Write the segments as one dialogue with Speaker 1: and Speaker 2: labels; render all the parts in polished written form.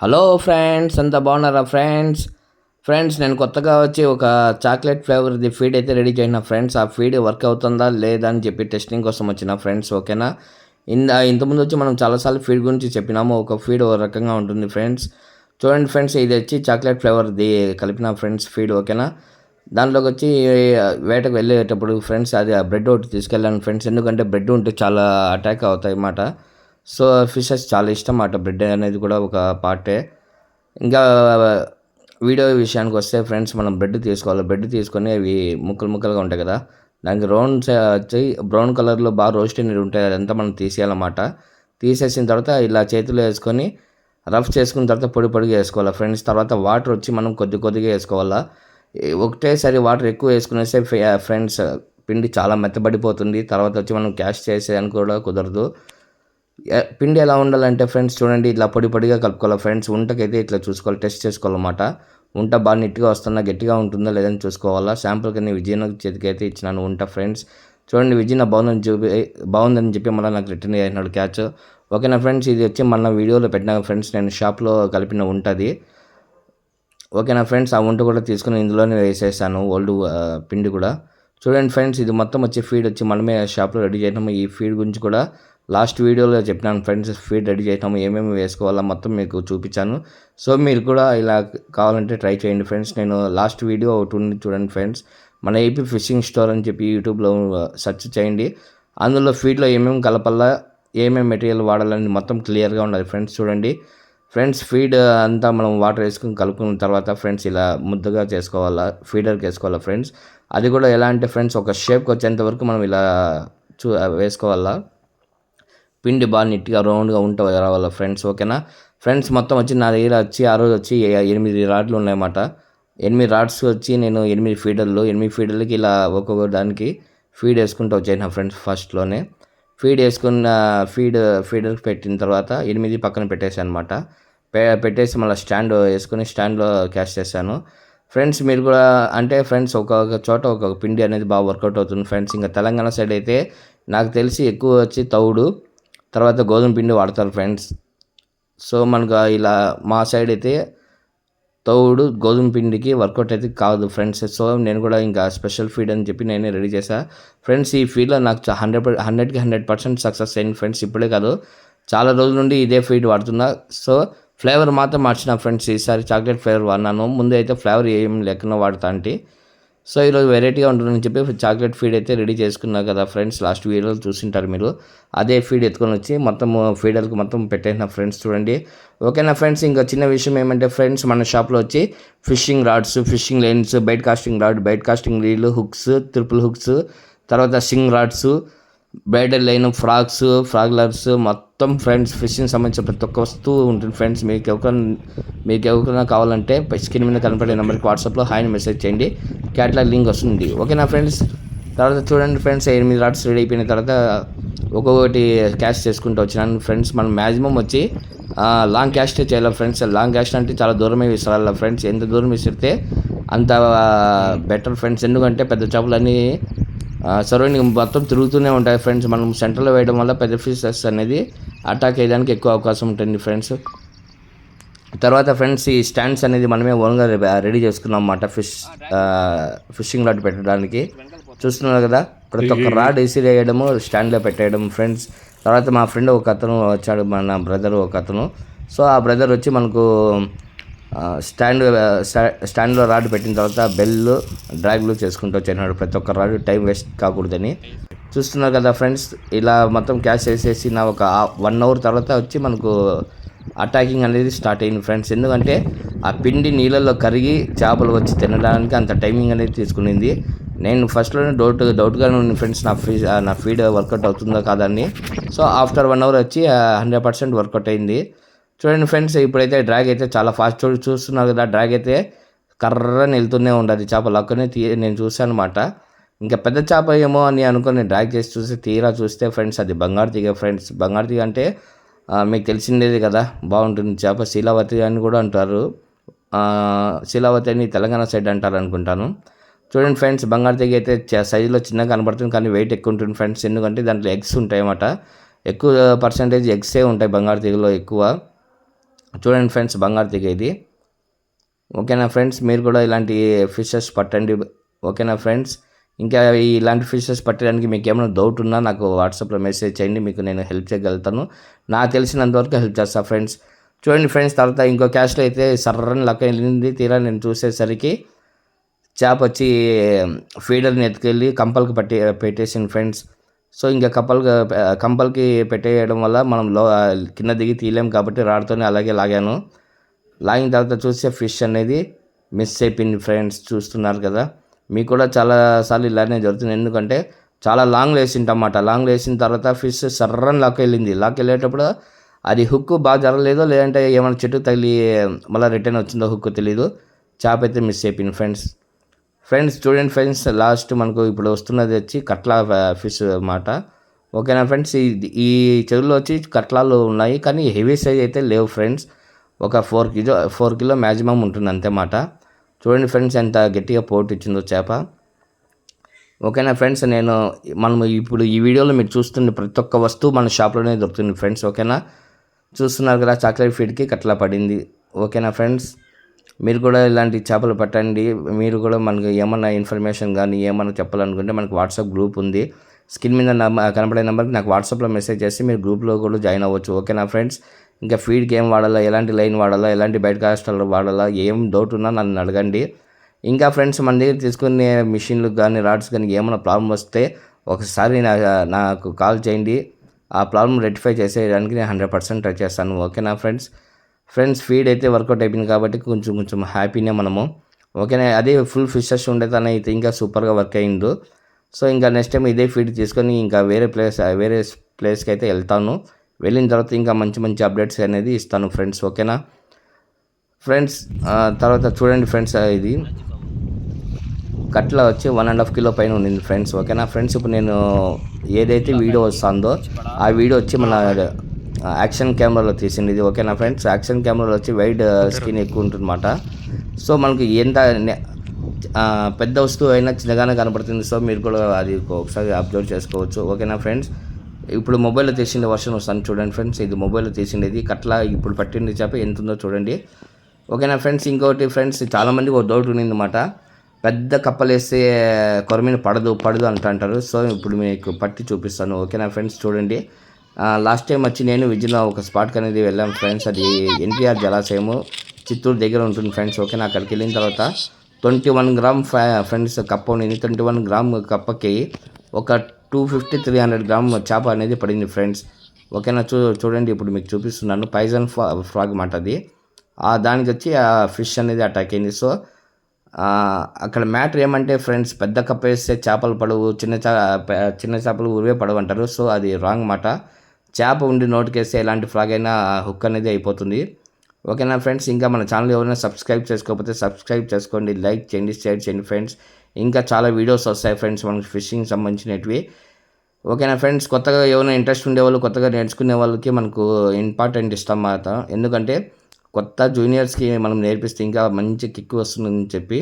Speaker 1: Hello friends, అంతా బాగున్నారా friends? Friends, నేను కొత్తగా వచ్చి ఒక చాక్లెట్ ఫ్లేవర్ది ఫీడ్ అయితే రెడీ చేసిన ఫ్రెండ్స్. ఆ ఫీడ్ వర్క్ అవుతుందా లేదా అని చెప్పి టెస్టింగ్ కోసం వచ్చిన ఫ్రెండ్స్. ఓకేనా? ఇంతకుముందు వచ్చి మనం చాలాసార్లు ఫీడ్ గురించి చెప్పినాము. ఒక ఫీడ్ ఒక రకంగా ఉంటుంది ఫ్రెండ్స్. చూడండి ఫ్రెండ్స్, ఇది వచ్చి చాక్లెట్ ఫ్లేవర్ది కలిపిన ఫ్రెండ్స్ ఫీడ్. ఓకేనా? దాంట్లోకి వచ్చి వేటకు వెళ్ళేటప్పుడు ఫ్రెండ్స్ అది ఆ బ్రెడ్ ఒకటి తీసుకెళ్ళాను ఫ్రెండ్స్. ఎందుకంటే బ్రెడ్ ఉంటే చాలా అటాక్ అవుతాయి అన్నమాట. సో ఫిషెస్ చాలా ఇష్టం అన్నమాట. బ్రెడ్ అనేది కూడా ఒక పార్టే. ఇంకా వీడియో విషయానికి వస్తే ఫ్రెండ్స్, మనం బ్రెడ్ తీసుకోవాలి. బ్రెడ్ తీసుకొని అవి ముక్కలు ముక్కలుగా ఉంటాయి కదా, దానికి రౌండ్స్ వచ్చి బ్రౌన్ కలర్లో బాగా రోస్ట్ అనేది ఉంటాయి. అదంతా మనం తీసేయాలన్నమాట. తీసేసిన తర్వాత ఇలా చేతిలో వేసుకొని రఫ్ చేసుకున్న తర్వాత పొడి పొడిగా వేసుకోవాలి ఫ్రెండ్స్. తర్వాత వాటర్ వచ్చి మనం కొద్ది కొద్దిగా వేసుకోవాలా. ఒకటేసారి వాటర్ ఎక్కువ వేసుకునేస్తే ఫ్రెండ్స్ పిండి చాలా మెత్తబడిపోతుంది. తర్వాత వచ్చి మనం క్యాష్ చేసేదానికి కూడా కుదరదు. పిండి ఎలా ఉండాలంటే ఫ్రెండ్స్, చూడండి, ఇట్లా పొడి పొడిగా కలుపుకోవాలి ఫ్రెండ్స్. ఉంటకైతే ఇట్లా చూసుకోవాలి, టెస్ట్ చేసుకోవాలన్నమాట. ఉంట బాగా నీట్గా వస్తుందా, గట్టిగా ఉంటుందా లేదని చూసుకోవాలా. శాంపుల్ కింద విజయన చేతికి అయితే ఇచ్చినాను ఉంట ఫ్రెండ్స్. చూడండి, విజయన బాగుందని చెప్పి మళ్ళీ నాకు రిటర్న్ అయినాడు క్యాచ్. ఓకేనా ఫ్రెండ్స్, ఇది వచ్చి మన వీడియోలో పెట్టిన ఫ్రెండ్స్, నేను షాప్లో కలిపిన ఉంటుంది. ఓకేనా ఫ్రెండ్స్, ఆ వంట కూడా తీసుకుని ఇందులోనే వేసేసాను, ఓల్డ్ పిండి కూడా. చూడండి ఫ్రెండ్స్, ఇది మొత్తం వచ్చి ఫీడ్ వచ్చి మనమే షాప్లో రెడీ చేయటము. ఈ ఫీడ్ గురించి కూడా లాస్ట్ వీడియోలో చెప్పినాను ఫ్రెండ్స్. ఫీడ్ రెడీ చేయటము, ఏమేమి వేసుకోవాలో మొత్తం మీకు చూపించాను. సో మీరు కూడా ఇలా కావాలంటే ట్రై చేయండి ఫ్రెండ్స్. నేను లాస్ట్ వీడియో ఒకటి ఉంది చూడండి ఫ్రెండ్స్. మన ఏపీ ఫిషింగ్ స్టోర్ అని చెప్పి యూట్యూబ్లో సెర్చ్ చేయండి. అందులో ఫీడ్లో ఏమేమి కలపాలా, ఏమేమి మెటీరియల్ వాడాలని మొత్తం క్లియర్గా ఉన్నది ఫ్రెండ్స్. చూడండి ఫ్రెండ్స్, ఫీడ్ అంతా మనం వాటర్ వేసుకుని కలుపుకున్న తర్వాత ఫ్రెండ్స్ ఇలా ముద్దగా చేసుకోవాలా, ఫీడర్కి వేసుకోవాలా ఫ్రెండ్స్. అది కూడా ఎలా అంటే ఫ్రెండ్స్, ఒక షేప్కి వచ్చేంత వరకు మనం ఇలా వేసుకోవాలా. పిండి బాగా నీట్గా రౌండ్గా రావాలా ఫ్రెండ్స్. ఓకేనా ఫ్రెండ్స్, మొత్తం వచ్చి నా దగ్గర వచ్చి ఆ రోజు వచ్చి 8 రాడ్లు ఉన్నాయన్నమాట. 8 రాడ్స్ వచ్చి నేను 8 ఫీడర్లకి ఇలా ఒక్కొక్క దానికి ఫీడ్ వేసుకుంటూ వచ్చాను ఫ్రెండ్స్. ఫస్ట్లోనే ఫీడర్కి పెట్టిన తర్వాత 8 పక్కన పెట్టేసాను అనమాట. పెట్టేసి మళ్ళీ స్టాండ్ వేసుకొని స్టాండ్లో క్యాష్ చేశాను ఫ్రెండ్స్. మీరు కూడా అంటే ఫ్రెండ్స్, ఒక్కొక్క చోట ఒక్కొక్క పిండి అనేది బాగా వర్కౌట్ అవుతుంది ఫ్రెండ్స్. ఇంకా తెలంగాణ సైడ్ అయితే నాకు తెలిసి ఎక్కువ వచ్చి తౌడు, తర్వాత గోధుమ పిండి వాడతారు ఫ్రెండ్స్. సో మనకు ఇలా మా సైడ్ అయితే తౌడు గోధుమ పిండికి వర్కౌట్ అయితే కాదు ఫ్రెండ్స్. సో నేను కూడా ఇంకా స్పెషల్ ఫీడ్ అని చెప్పి నేనే రెడీ చేశాను ఫ్రెండ్స్. ఈ ఫీడ్లో నాకు 100% సక్సెస్ అయింది ఫ్రెండ్స్. ఇప్పుడే కాదు, చాలా రోజుల నుండి ఇదే ఫీడ్ వాడుతున్నా. సో ఫ్లేవర్ మాత్రం మార్చిన ఫ్రెండ్స్. ఈసారి చాక్లెట్ ఫ్లేవర్ వాడినాను. ముందు అయితే ఫ్లేవర్ ఏం లేకుండా వాడుతా అంటే. సో ఈరోజు వెరైటీగా ఉంటుందని చెప్పి చాక్లెట్ ఫీడ్ అయితే రెడీ చేసుకున్నారు కదా ఫ్రెండ్స్. లాస్ట్ వీడియోలో చూసింటారు మీరు. అదే ఫీడ్ ఎత్తుకొని వచ్చి మొత్తం ఫీడర్కి మొత్తం పెట్టేసిన ఫ్రెండ్స్. చూడండి ఓకేనా ఫ్రెండ్స్. ఇంకా చిన్న విషయం ఏమంటే ఫ్రెండ్స్, మన షాప్లో వచ్చి fishing rods, fishing lines, bait casting rod, bait casting reel, hooks, triple hooks, తర్వాత సింగ్ రాడ్స్, బ్రైడల్ లైన్, ఫ్రాగ్లర్స్ మొత్తం ఫ్రెండ్స్, ఫిషింగ్ సంబంధించిన ప్రతి ఒక్క వస్తువు ఉంటుంది ఫ్రెండ్స్. మీకు ఎవరికైనా కావాలంటే స్క్రీన్ మీద కనపడే నెంబర్కి వాట్సాప్లో హాయ్ మెసేజ్ చేయండి, క్యాటలాగ్ లింక్ వస్తుంది. ఓకేనా ఫ్రెండ్స్. తర్వాత చూడండి ఫ్రెండ్స్, 8 రాడ్స్ రెడీ అయిపోయిన తర్వాత ఒక్కొక్కటి క్యాష్ చేసుకుంటూ వచ్చినాను ఫ్రెండ్స్. మనం మ్యాక్సిమం వచ్చి లాంగ్ క్యాస్టే చేయాలి ఫ్రెండ్స్. లాంగ్ క్యాస్ట్ అంటే చాలా దూరమే విసరాలి ఫ్రెండ్స్. ఎంత దూరం విసిరితే అంత బెటర్ ఫ్రెండ్స్. ఎందుకంటే పెద్ద చేపలన్నీ సరౌండింగ్ మొత్తం తిరుగుతూనే ఉంటాయి ఫ్రెండ్స్. మనం సెంటర్లో వేయడం వల్ల పెద్ద ఫిషెస్ అనేది అటాక్ అయ్యడానికి ఎక్కువ అవకాశం ఉంటుంది ఫ్రెండ్స్. తర్వాత ఫ్రెండ్స్, ఈ స్టాండ్స్ అనేది మనమే ఓన్గా రెడీ చేసుకున్నాం అన్నమాట ఫిషింగ్ రాడ్ పెట్టడానికి. చూస్తున్నారు కదా, ప్రతి ఒక్క రాడ్ వేయడము, స్టాండ్లో పెట్టేయడం ఫ్రెండ్స్. తర్వాత మా ఫ్రెండ్ ఒక అతను వచ్చాడు, మన బ్రదర్ ఒక అతను. సో ఆ బ్రదర్ వచ్చి మనకు స్టాండ్లో రాడ్ పెట్టిన తర్వాత బెల్లు డ్రాగ్లు చేసుకుంటూ వచ్చాడు. ప్రతి ఒక్క రాడ్ టైం వేస్ట్ కాకూడదని. చూస్తున్నారు కదా ఫ్రెండ్స్, ఇలా మొత్తం క్యాష్ వేసేసి నా ఒక 1 అవర్ తర్వాత వచ్చి మనకు అటాకింగ్ అనేది స్టార్ట్ అయింది ఫ్రెండ్స్. ఎందుకంటే ఆ పిండి నీళ్ళల్లో కరిగి చేపలు వచ్చి తినడానికి అంత టైమింగ్ అనేది తీసుకునింది. నేను ఫస్ట్లోనే డౌట్గానే ఉంది ఫ్రెండ్స్, నా ఫీడ్ వర్కౌట్ అవుతుందో కాదని. సో ఆఫ్టర్ 1 అవర్ వచ్చి 100% వర్కౌట్ అయింది. చూడండి ఫ్రెండ్స్, ఇప్పుడైతే డ్రాగ్ అయితే చాలా ఫాస్ట్ చూస్తున్నారు కదా. డ్రాగ్ అయితే కర్రని వెళ్తూనే ఉండదు చేప. లక్కనే నేను చూసాను అనమాట. ఇంకా పెద్ద చేప ఏమో అని అనుకుని డ్రాగ్ చేసి తీరా చూస్తే ఫ్రెండ్స్, అది బంగారు తీగ ఫ్రెండ్స్. బంగారు తీగ అంటే మీకు తెలిసిందేది కదా, బాగుంటుంది చేప. శీలావతి అని కూడా అంటారు. శీలావతి అని తెలంగాణ సైడ్ అంటారు అనుకుంటాను. చూడండి ఫ్రెండ్స్, బంగారు తీగ అయితే సైజులో చిన్నగా కనబడుతుంది, కానీ వెయిట్ ఎక్కువ ఉంటుంది ఫ్రెండ్స్. ఎందుకంటే దాంట్లో ఎగ్స్ ఉంటాయి అన్నమాట. ఎక్కువ పర్సంటేజ్ ఎగ్సే ఉంటాయి బంగారు తీగలో ఎక్కువ. చూడండి ఫ్రెండ్స్, బంగారు తీగ ఇది. ఓకేనా ఫ్రెండ్స్, మీరు కూడా ఇలాంటి ఫిషెస్ పట్టండి. ఓకేనా ఫ్రెండ్స్, ఇంకా ఇలాంటి ఫిషెస్ పట్టడానికి మీకు ఏమైనా డౌట్ ఉన్నా నాకు వాట్సాప్లో మెసేజ్ చేయండి, మీకు నేను హెల్ప్ చేయగలుగుతాను. నాకు తెలిసినంతవరకు హెల్ప్ చేస్తాను ఫ్రెండ్స్. చూడండి ఫ్రెండ్స్, తర్వాత ఇంకో క్యాష్లో అయితే సర్రని లక్క వెళ్ళింది. తీరా నేను చూసేసరికి చేప వచ్చి ఫీడర్ని ఎత్తుకెళ్ళి కంపల్కి పెట్టేసింది ఫ్రెండ్స్. సో ఇంకా కంపల్కి పెట్టేయడం వల్ల మనం కింద దిగి తీయలేం కాబట్టి రాడ్తోనే అలాగే లాగాను. లాగిన తర్వాత చూస్తే ఫిష్ అనేది మిస్ అయిపోయింది ఫ్రెండ్స్. చూస్తున్నారు కదా, మీకు కూడా చాలాసార్లు ఇలానే జరుగుతుంది. ఎందుకంటే చాలా లాంగ్ వేసింటమాట. లాంగ్ వేసిన తర్వాత ఫిష్ సర్రని లాక్కెళ్ళేటప్పుడు అది హుక్ బాగా జరగలేదో, లేదంటే ఏమైనా చెట్టు తగిలి మళ్ళీ రిటర్న్ వచ్చిందో హుక్ తెలీదు, చేప అయితే మిస్ అయిపోయింది ఫ్రెండ్స్. చూడండి ఫ్రెండ్స్, లాస్ట్ మనకు ఇప్పుడు వస్తున్నది వచ్చి కట్లా ఫిష్ అన్నమాట. ఓకేనా ఫ్రెండ్స్, ఈ చెరువులో వచ్చి కట్లాలు ఉన్నాయి, కానీ హెవీ సైజ్ అయితే లేవు ఫ్రెండ్స్. ఒక 4 కిలో మ్యాక్సిమం ఉంటుంది అంతేమాట. చూడండి ఫ్రెండ్స్, ఎంత గట్టిగా పోటు ఇచ్చిందో చేప. ఓకేనా ఫ్రెండ్స్, మనం ఇప్పుడు ఈ వీడియోలో మీరు చూస్తున్న ప్రతి ఒక్క వస్తువు మన షాప్లోనే దొరుకుతుంది ఫ్రెండ్స్. ఓకేనా, చూస్తున్నారు కదా, చాక్లెట్ ఫీడ్కి కట్లా పడింది. ఓకేనా ఫ్రెండ్స్, మీరు కూడా ఇలాంటి చేపలు పట్టండి. మీరు కూడా మనకు ఏమన్నా ఇన్ఫర్మేషన్ కానీ ఏమన్నా చెప్పాలనుకుంటే మనకు వాట్సాప్ గ్రూప్ ఉంది. స్క్రీన్ మీద కనపడే నెంబర్కి నాకు వాట్సాప్లో మెసేజ్ చేసి మీరు గ్రూప్లో కూడా జాయిన్ అవ్వచ్చు. ఓకేనా ఫ్రెండ్స్, ఇంకా ఫీడ్కి ఏం వాడాలా, ఎలాంటి లైన్ వాడాలా, ఎలాంటి బయట కాస్టల్ వాడాలా, ఏం డౌట్ ఉన్నా నన్ను అడగండి. ఇంకా ఫ్రెండ్స్, మన దగ్గర తీసుకునే మిషన్లకు కానీ రాడ్స్ కానీ ఏమైనా ప్రాబ్లం వస్తే ఒకసారి నాకు కాల్ చేయండి. ఆ ప్రాబ్లం రెక్టిఫై చేసేయడానికి నేను 100% ట్రై చేస్తాను. ఓకేనా ఫ్రెండ్స్, ఫీడ్ అయితే వర్కౌట్ అయిపోయింది కాబట్టి కొంచెం హ్యాపీనే మనము. ఓకేనా, అదే ఫుల్ ఫిషెస్ ఉండే తన అయితే ఇంకా సూపర్గా వర్క్ అయ్యిండు. సో ఇంకా నెక్స్ట్ టైం ఇదే ఫీడ్ తీసుకొని ఇంకా వేరే ప్లేస్కి అయితే వెళ్తాను. వెళ్ళిన తర్వాత ఇంకా మంచి అప్డేట్స్ అనేది ఇస్తాను ఫ్రెండ్స్. ఓకేనా ఫ్రెండ్స్, తర్వాత చూడండి ఫ్రెండ్స్, ఇది కట్ల వచ్చి 1.5 కిలో పైన ఉండింది ఫ్రెండ్స్. ఓకేనా ఫ్రెండ్స్, ఇప్పుడు నేను ఏదైతే వీడియో వస్తుందో ఆ వీడియో వచ్చి మన యాక్షన్ కెమెరాలో తీసింది ఇది. ఓకేనా ఫ్రెండ్స్, యాక్షన్ కెమెరాలో వచ్చి వైడ్ స్క్రీన్ ఎక్కువ ఉంటుందన్నమాట. సో మనకు ఎంత పెద్ద వస్తువు అయినా చిన్నగానే కనపడుతుంది. సో మీరు కూడా అది ఒకసారి అబ్జర్వ్ చేసుకోవచ్చు. ఓకేనా ఫ్రెండ్స్, ఇప్పుడు మొబైల్లో తీసిండే వర్షన్ వస్తాను చూడండి ఫ్రెండ్స్. ఇది మొబైల్లో తీసిండేది కట్లా ఇప్పుడు పట్టింది చేప ఎంత ఉందో చూడండి. ఓకేనా ఫ్రెండ్స్, ఇంకోటి ఫ్రెండ్స్, చాలామందికి ఒక డౌట్ ఉన్నిందన్నమాట. పెద్ద కప్పలు వేస్తే కొరమీన పడదు అంటారు. సో ఇప్పుడు మీకు పట్టి చూపిస్తాను. ఓకేనా ఫ్రెండ్స్, చూడండి. లాస్ట్ టైం వచ్చి నేను విజయలో ఒక స్పాట్కి అనేది వెళ్ళాం ఫ్రెండ్స్. అది ఎన్టీఆర్ జలాశయము, చిత్తూరు దగ్గర ఉంటుంది ఫ్రెండ్స్. ఓకేనా, అక్కడికి వెళ్ళిన తర్వాత 21 గ్రామ్ ఫ్రెండ్స్ కప్ప ఉండింది. 21 గ్రామ్ కప్పకి ఒక 250-300 గ్రామ్ చేప అనేది పడింది ఫ్రెండ్స్. ఓకేనా, చూడండి ఇప్పుడు మీకు చూపిస్తున్నాను. పైజన్ ఫ్రాగ్ మాట అది. దానికి వచ్చి ఆ ఫిష్ అనేది అటాక్ అయింది. సో అక్కడ మ్యాటర్ ఏమంటే ఫ్రెండ్స్, పెద్ద కప్ప వేస్తే చేపలు పడవు, చిన్న చేపలు ఉరివే పడవు అంటారు. సో అది రాంగ్ మాట. చేప ఉండి నోటికేస్తే ఎలాంటి ఫ్రాగ్ అయినా హుక్ అనేది అయిపోతుంది. ఓకేనా ఫ్రెండ్స్, ఇంకా మన ఛానల్ ఎవరైనా సబ్స్క్రైబ్ చేసుకోకపోతే సబ్స్క్రైబ్ చేసుకోండి, లైక్ చేయండి, షేర్ చేయండి ఫ్రెండ్స్. ఇంకా చాలా వీడియోస్ వస్తాయి ఫ్రెండ్స్ మనకి ఫిషింగ్ సంబంధించినవి. ఓకేనా ఫ్రెండ్స్, కొత్తగా ఏమైనా ఇంట్రెస్ట్ ఉండేవాళ్ళు, కొత్తగా నేర్చుకునే వాళ్ళకి మనకు ఇంపార్టెంట్ ఇస్తాం మాట. ఎందుకంటే కొత్త జూనియర్స్కి మనం నేర్పిస్తే ఇంకా మంచి కిక్ వస్తుందని చెప్పి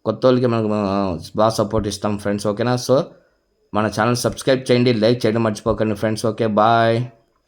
Speaker 1: కొత్త వాళ్ళకి మనకు బాగా సపోర్ట్ ఇస్తాం ఫ్రెండ్స్. ఓకేనా, సో మన ఛానల్ సబ్స్క్రైబ్ చేయండి, లైక్ చేయడం మర్చిపోకండి ఫ్రెండ్స్. Okay, bye.